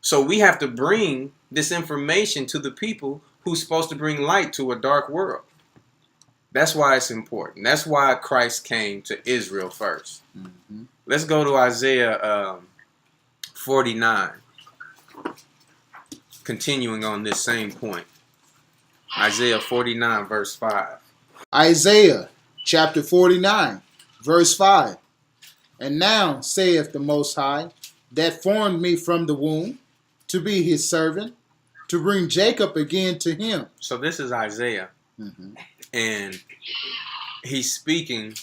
So we have to bring this information to the people who's supposed to bring light to a dark world. That's why it's important. That's why Christ came to Israel first. Mm-hmm. Let's go to Isaiah 49. Continuing on this same point. Isaiah 49, verse 5. Isaiah chapter 49, verse 5. And now saith the Most High, that formed me from the womb, to be his servant, to bring Jacob again to him. So this is Isaiah. Mm-hmm. And he's speaking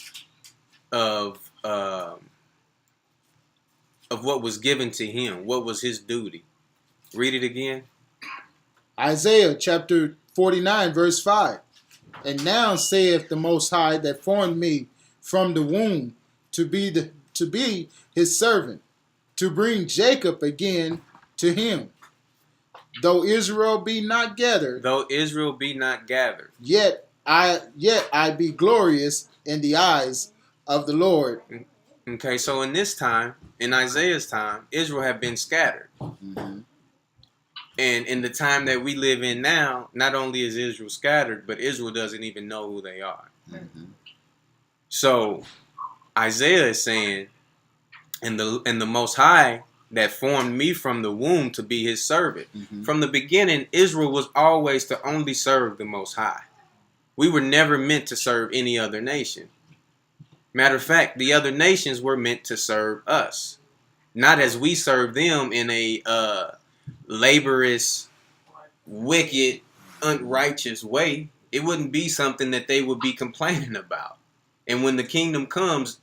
of what was given to him. What was his duty? Read it again. Isaiah chapter 49, verse 5. And now saith the Most High that formed me from the womb to be his servant, to bring Jacob again to him. Though Israel be not gathered, yet I be glorious in the eyes of the Lord. Okay, so in this time, in Isaiah's time, Israel had been scattered. Mm-hmm. And in the time that we live in now, not only is Israel scattered, but Israel doesn't even know who they are. Mm-hmm. So Isaiah is saying, and the Most High that formed me from the womb to be his servant. Mm-hmm. From the beginning, Israel was always to only serve the Most High. We were never meant to serve any other nation. Matter of fact, the other nations were meant to serve us. Not as we serve them in a laborious, wicked, unrighteous way. It wouldn't be something that they would be complaining about. And when the kingdom comes,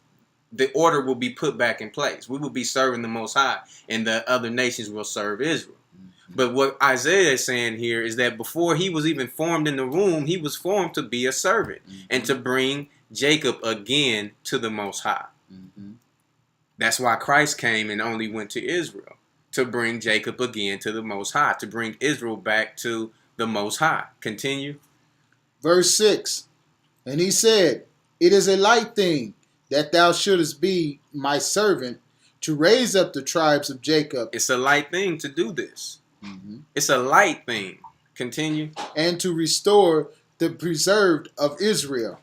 the order will be put back in place. We will be serving the Most High, and the other nations will serve Israel. Mm-hmm. But what Isaiah is saying here is that before he was even formed in the womb, he was formed to be a servant, mm-hmm. and to bring Jacob again to the Most High. Mm-hmm. That's why Christ came and only went to Israel, to bring Jacob again to the Most High, to bring Israel back to the Most High. Continue. Verse 6. And he said, it is a light thing that thou shouldest be my servant, to raise up the tribes of Jacob. It's a light thing to do this. Mm-hmm. It's a light thing. Continue. And to restore the preserved of Israel.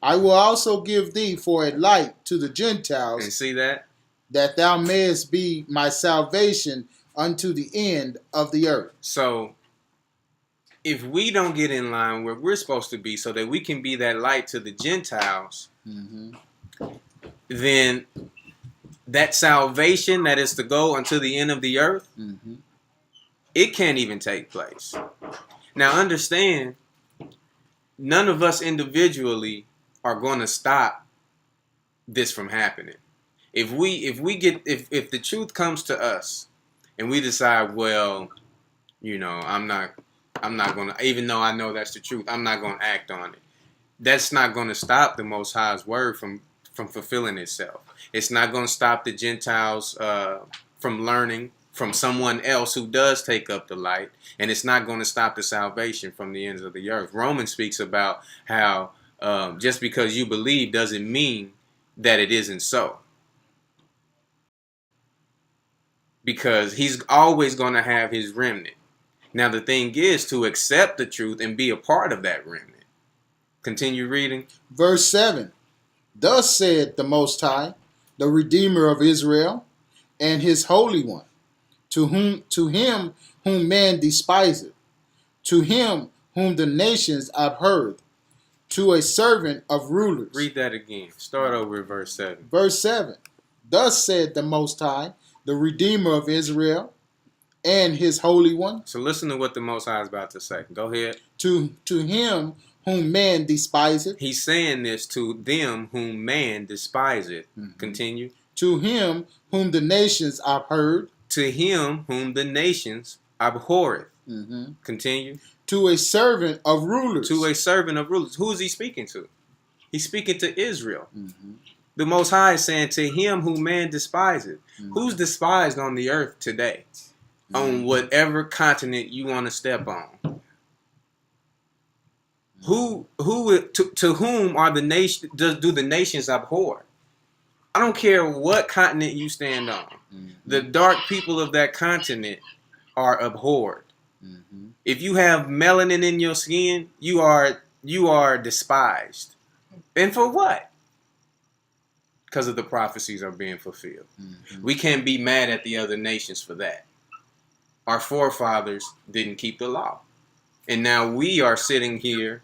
I will also give thee for a light to the Gentiles. And see that? That thou mayest be my salvation unto the end of the earth. So, if we don't get in line where we're supposed to be so that we can be that light to the Gentiles, mm-hmm. then that salvation that is to go unto the end of the earth, mm-hmm. it can't even take place. Now understand, none of us individually are going to stop this from happening. If the truth comes to us and we decide, well, you know, I'm not going to, even though I know that's the truth, I'm not going to act on it. That's not going to stop the Most High's word from fulfilling itself. It's not going to stop the Gentiles from learning from someone else who does take up the light. And it's not going to stop the salvation from the ends of the earth. Romans speaks about how just because you believe doesn't mean that it isn't so. Because he's always going to have his remnant. Now the thing is to accept the truth and be a part of that remnant. Continue reading. Verse 7. Thus said the Most High, the Redeemer of Israel, and his Holy One, to him whom man despiseth, to him whom the nations abhorred, to a servant of rulers. Read that again. Start over at verse 7. Verse 7. Thus said the Most High, the Redeemer of Israel, and his Holy One. So listen to what the Most High is about to say. Go ahead. To him whom man despiseth. He's saying this to them whom man despiseth. Mm-hmm. Continue. To him whom the nations abhorred. To him whom the nations abhorreth. Mm-hmm. Continue. To a servant of rulers. To a servant of rulers. Who is he speaking to? He's speaking to Israel. Mm-hmm. The Most High is saying to him whom man despiseth. Mm-hmm. Who's despised on the earth today? Mm-hmm. On whatever continent you want to step on. Mm-hmm. To whom are the nation? Do the nations abhor? I don't care what continent you stand on. The dark people of that continent are abhorred. If you have melanin in your skin, you are despised. And for what? Because of the prophecies are being fulfilled. We can't be mad at the other nations for that. Our forefathers didn't keep the law. And now we are sitting here,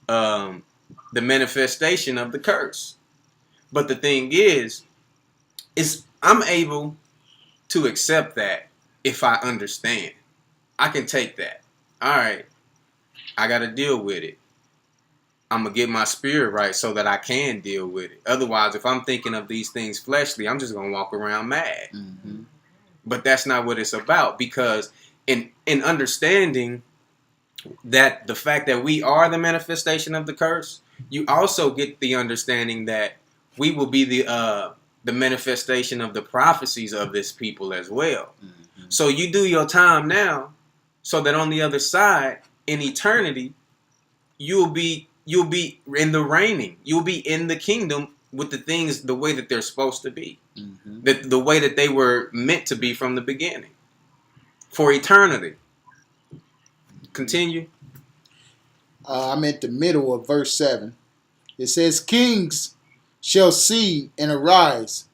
the manifestation of the curse. But the thing is I'm able to accept that if I understand. I can take that. All right, I got to deal with it. I'm going to get my spirit right so that I can deal with it. Otherwise, if I'm thinking of these things fleshly, I'm just going to walk around mad. But that's not what it's about, because in understanding that the fact that we are the manifestation of the curse, you also get the understanding that we will be the manifestation of the prophecies of this people as well. So you do your time now, so that on the other side, in eternity, you'll be in the reigning. You'll be in the kingdom with the things the way that they're supposed to be, the way that they were meant to be from the beginning, for eternity. Continue. I'm at the middle of verse 7. It says, kings shall see and arise.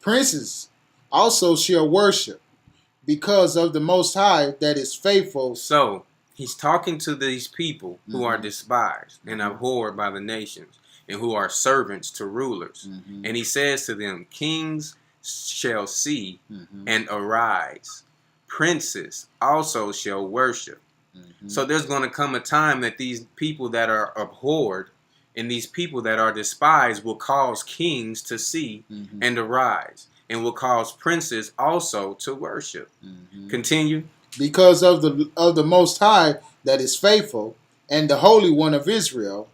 Princes also shall worship, because of the Most High that is faithful. So he's talking to these people who are despised and abhorred by the nations, and who are servants to rulers. And he says to them, kings shall see and arise. Princes also shall worship. So there's going to come a time that these people that are abhorred and these people that are despised will cause kings to see and arise, and will cause princes also to worship. Continue. Because of the Most High that is faithful, and the Holy One of Israel,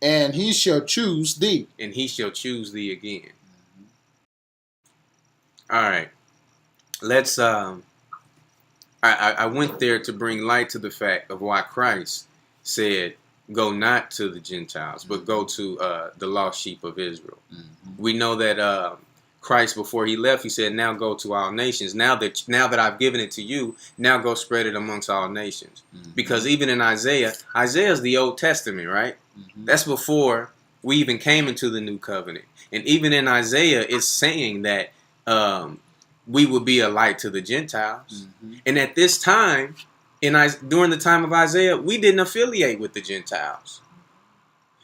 and he shall choose thee. And he shall choose thee again. All right. Let's I went there to bring light to the fact of why Christ said, go not to the Gentiles, but go to the lost sheep of Israel. We know that Christ, before he left, he said, now go to all nations. Now that I've given it to you, now go spread it amongst all nations. Because even in Isaiah is the Old Testament, right? That's before we even came into the new covenant. And even in Isaiah, it's saying that we will be a light to the Gentiles. And at this time, during the time of Isaiah, we didn't affiliate with the Gentiles.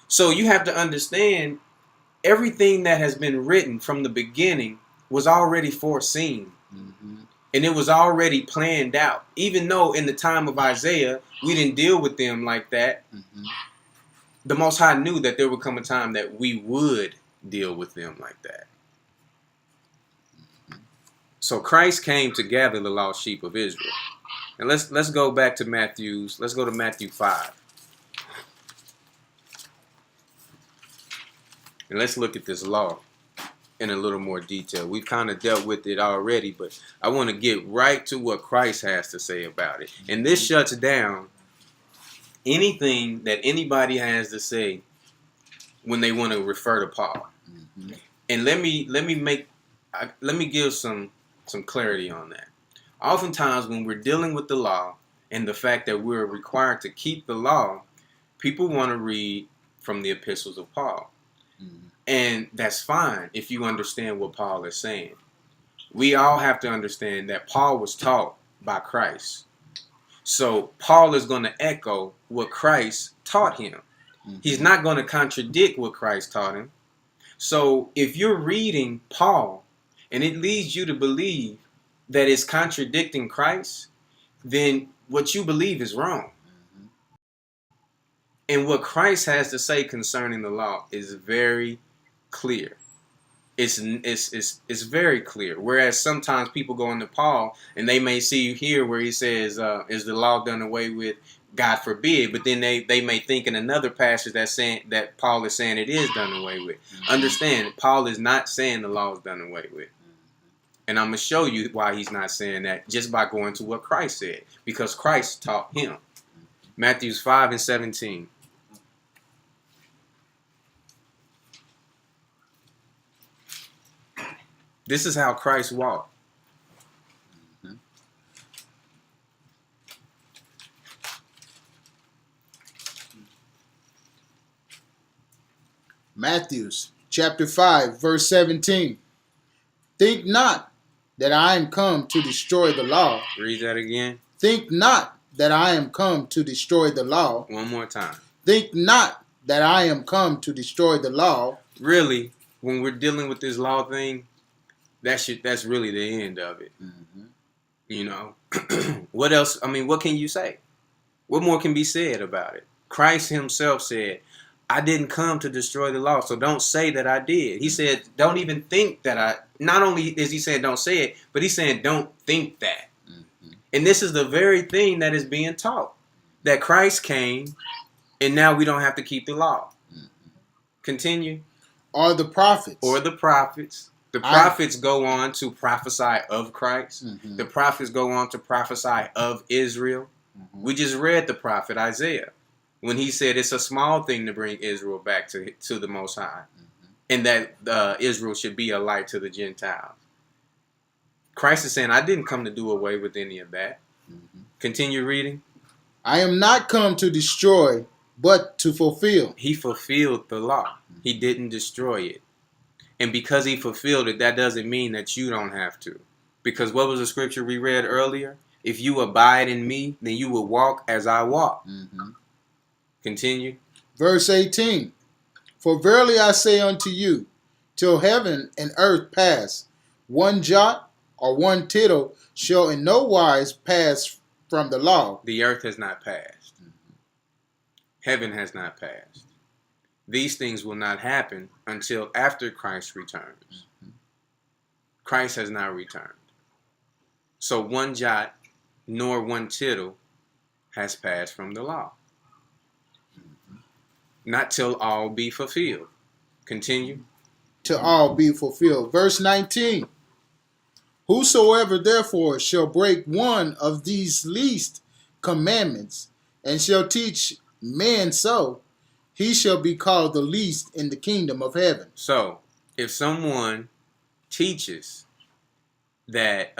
So you have to understand, everything that has been written from the beginning was already foreseen. And it was already planned out. Even though in the time of Isaiah, we didn't deal with them like that, the Most High knew that there would come a time that we would deal with them like that. So Christ came to gather the lost sheep of Israel. And let's go back to let's go to Matthew 5. And let's look at this law in a little more detail. We've kind of dealt with it already, but I want to get right to what Christ has to say about it. And this shuts down anything that anybody has to say when they want to refer to Paul. And let me give some clarity on that. Oftentimes when we're dealing with the law and the fact that we're required to keep the law, people want to read from the epistles of Paul. And that's fine if you understand what Paul is saying. We all have to understand that Paul was taught by Christ. So Paul is going to echo what Christ taught him. He's not going to contradict what Christ taught him. So if you're reading Paul and it leads you to believe that it's contradicting Christ, then what you believe is wrong. And what Christ has to say concerning the law is very clear. It's very clear. Whereas sometimes people go into Paul and they may see here where he says, is the law done away with? God forbid. But then they may think in another passage that Paul is saying it is done away with. Understand, Paul is not saying the law is done away with. And I'm going to show you why he's not saying that just by going to what Christ said. Because Christ taught him. Matthew 5:17. This is how Christ walked. Matthew chapter 5, verse 17. Think not that I am come to destroy the law. Read that again. Think not that I am come to destroy the law. One more time. Think not that I am come to destroy the law. Really, when we're dealing with this law thing, that's really the end of it. Mm-hmm. You know, what else? I mean, what can you say? What more can be said about it? Christ himself said, I didn't come to destroy the law, so don't say that I did. He said, don't even think that I, not only is he saying don't say it, but he's saying don't think that. Mm-hmm. And this is the very thing that is being taught, that Christ came, and now we don't have to keep the law. Mm-hmm. Continue. Or the prophets. Or the prophets. The prophets go on to prophesy of Christ. Mm-hmm. The prophets go on to prophesy of Israel. Mm-hmm. We just read the prophet Isaiah when he said it's a small thing to bring Israel back to the Most High, Mm-hmm. and that Israel should be a light to the Gentiles. Christ is saying, I didn't come to do away with any of that. Mm-hmm. Continue reading. I am not come to destroy, but to fulfill. He fulfilled the law. He didn't destroy it. And because he fulfilled it, that doesn't mean that you don't have to. Because what was the scripture we read earlier? If you abide in me, then you will walk as I walk. Mm-hmm. Continue. Verse 18. For verily I say unto you, till heaven and earth pass, one jot or one tittle shall in no wise pass from the law. The earth has not passed. Mm-hmm. Heaven has not passed. These things will not happen until after Christ returns. Mm-hmm. Christ has not returned. So one jot nor one tittle has passed from the law. Mm-hmm. Not till all be fulfilled. Continue. Till all be fulfilled. Verse 19. Whosoever therefore shall break one of these least commandments, and shall teach men so, he shall be called the least in the kingdom of heaven. So, if someone teaches that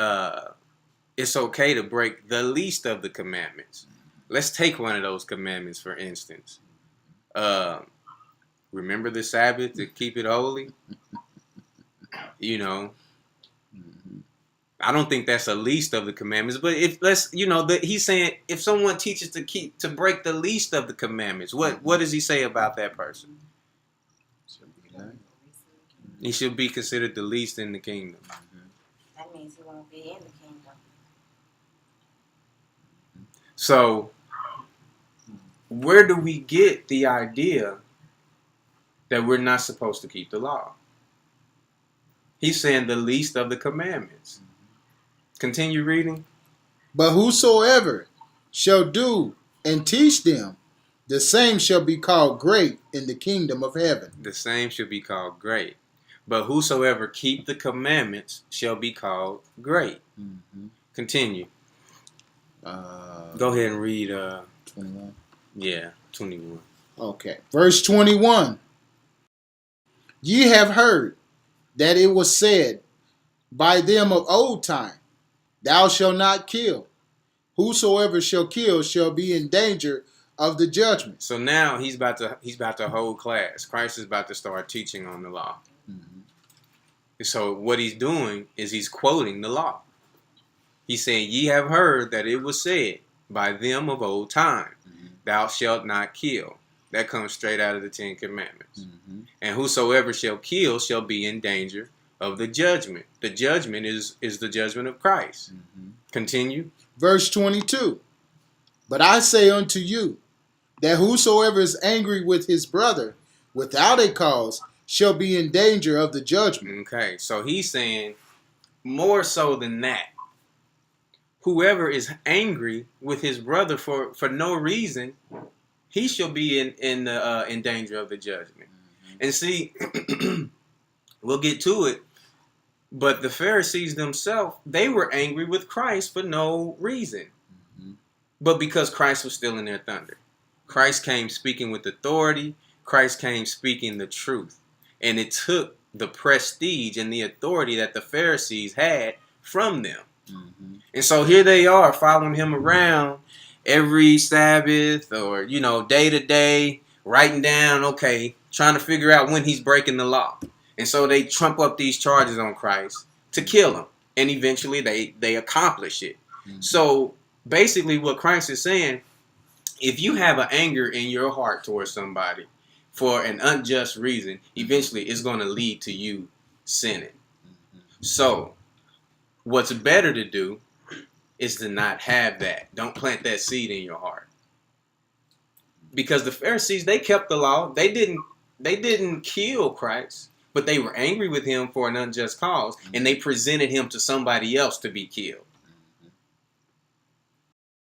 it's okay to break the least of the commandments, let's take one of those commandments, for instance. Remember the Sabbath to keep it holy. You know, I don't think that's the least of the commandments, but he's saying if someone teaches to break the least of the commandments, what does he say about that person? He should be considered the least in the kingdom. That means he won't be in the kingdom. So, where do we get the idea that we're not supposed to keep the law? He's saying the least of the commandments. Continue reading. But whosoever shall do and teach them, the same shall be called great in the kingdom of heaven. The same shall be called great. But whosoever keep the commandments shall be called great. Mm-hmm. Continue. Go ahead and read 21. Yeah, 21. Okay. Verse 21. Ye have heard that it was said by them of old time, thou shalt not kill. Whosoever shall kill shall be in danger of the judgment. So now he's about to hold class. Christ is about to start teaching on the law. Mm-hmm. So what he's doing is he's quoting the law. He's saying, ye have heard that it was said by them of old time, thou shalt not kill. That comes straight out of the Ten Commandments. Mm-hmm. And whosoever shall kill shall be in danger of the judgment. The judgment is the judgment of Christ. Mm-hmm. Continue. Verse 22. But I say unto you, that whosoever is angry with his brother without a cause shall be in danger of the judgment. Okay, so he's saying more so than that. Whoever is angry with his brother for no reason, he shall be in danger of the judgment. Mm-hmm. And see, we'll get to it, but the Pharisees themselves, they were angry with Christ for no reason. Mm-hmm. But because Christ was still in their thunder. Christ came speaking with authority. Christ came speaking the truth. And it took the prestige and the authority that the Pharisees had from them. Mm-hmm. And so here they are following him around every Sabbath or, day to day, writing down, okay, trying to figure out when he's breaking the law. And so they trump up these charges on Christ to kill him. And eventually they accomplish it. Mm-hmm. So basically what Christ is saying, if you have an anger in your heart towards somebody for an unjust reason, eventually it's going to lead to you sinning. Mm-hmm. So what's better to do is to not have that. Don't plant that seed in your heart. Because the Pharisees, they kept the law. They didn't kill Christ, but they were angry with him for an unjust cause, and they presented him to somebody else to be killed.